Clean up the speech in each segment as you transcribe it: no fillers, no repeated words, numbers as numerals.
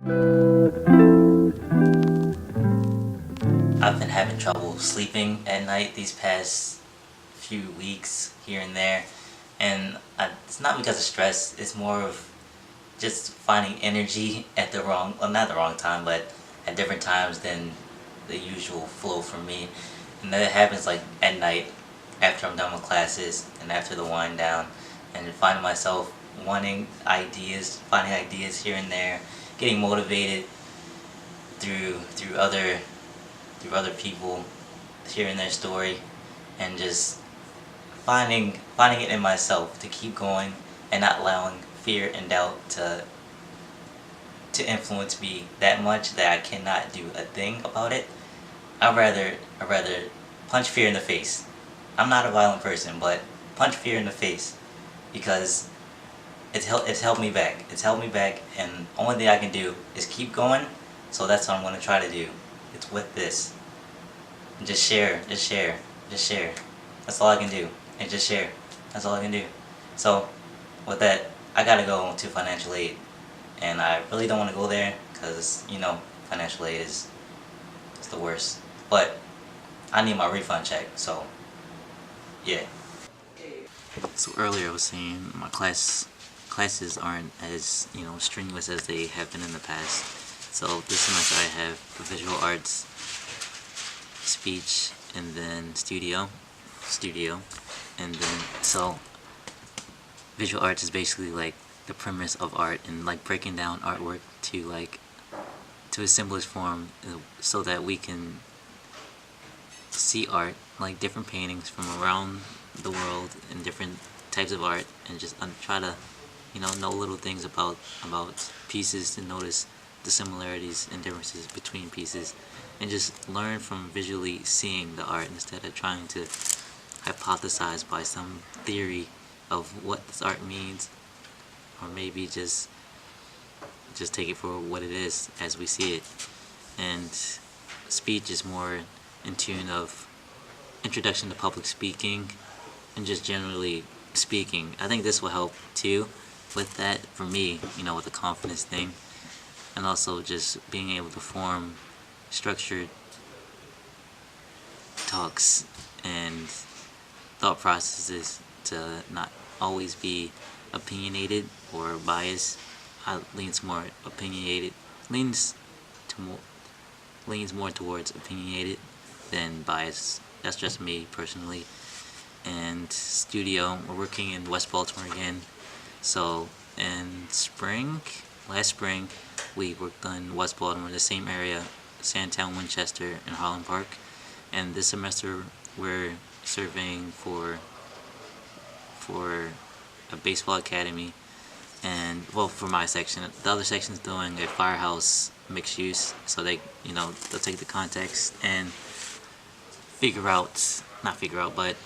I've been having trouble sleeping at night these past few weeks here and there, and it's not because of stress. It's more of just finding energy at the wrong, well, not the wrong time, but at different times than the usual flow for me. And that happens like at night after I'm done with classes and after the wind down, and finding myself finding ideas here and there, getting motivated through other people hearing their story, and just finding it in myself to keep going and not allowing fear and doubt to influence me that much that I cannot do a thing about it. I'd rather punch fear in the face. I'm not a violent person, but punch fear in the face, because it's held me back. It's held me back, and the only thing I can do is keep going. So that's what I'm gonna try to do. It's with this. Just share, just share, just share. That's all I can do. And just share. That's all I can do. So with that, I gotta go to financial aid, and I really don't want to go there because financial aid is the worst. But I need my refund check. So yeah. So earlier I was saying my classes aren't as strenuous as they have been in the past. So this semester I have visual arts, speech, and then studio, and then so visual arts is basically like the premise of art, and like breaking down artwork to its simplest form, so that we can see art, like different paintings from around the world and different types of art, and just try to know little things about pieces, to notice the similarities and differences between pieces, and just learn from visually seeing the art instead of trying to hypothesize by some theory of what this art means, or maybe just take it for what it is as we see it. And speech is more in tune of introduction to public speaking and just generally speaking. I think this will help too with that, for me, with the confidence thing, and also just being able to form structured talks and thought processes, to not always be opinionated or biased. I leans more opinionated, leans more towards opinionated than biased. That's just me personally. And studio, we're working in West Baltimore again. So in last spring, we worked in West Baltimore, the same area, Sandtown, Winchester, and Holland Park. And this semester, we're surveying for a baseball academy, and for my section, the other section's doing a firehouse mixed use. So they'll take the context and but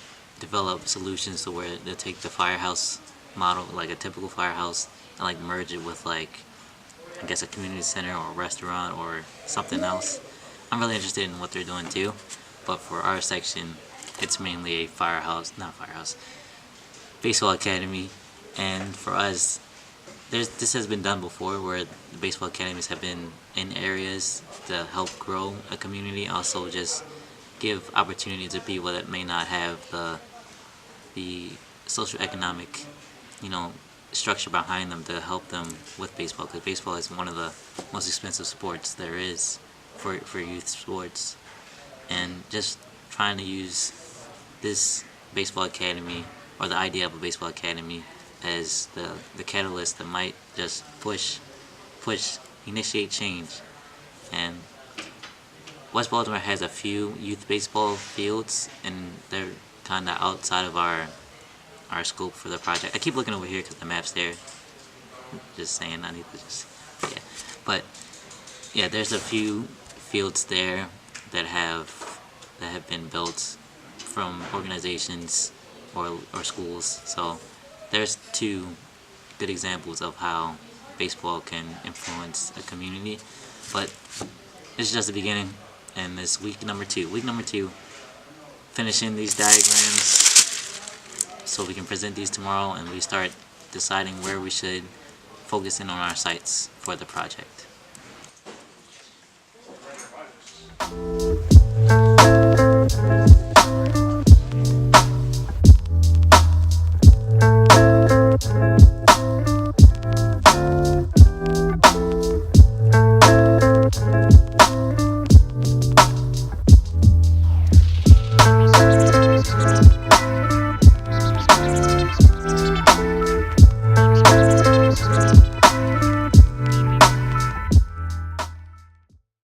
develop solutions to where they'll take the firehouse model, like a typical firehouse, and like merge it with like, I guess, a community center or a restaurant or something else. I'm really interested in what they're doing too, but for our section, it's mainly a baseball academy. And for us, this has been done before, where the baseball academies have been in areas to help grow a community, also just give opportunity to people that may not have the socioeconomic structure behind them to help them with baseball, because baseball is one of the most expensive sports there is for youth sports. And just trying to use this baseball academy, or the idea of a baseball academy, as the catalyst that might just initiate change. And West Baltimore has a few youth baseball fields, and they're kind of outside of our scope for the project. I keep looking over here because the map's there. Just saying, I need to just, yeah. But yeah, there's a few fields there that have been built from organizations or schools. So there's two good examples of how baseball can influence a community. But it's just the beginning, and this week number two, finishing these diagrams so we can present these tomorrow, and we start deciding where we should focus in on our sites for the project.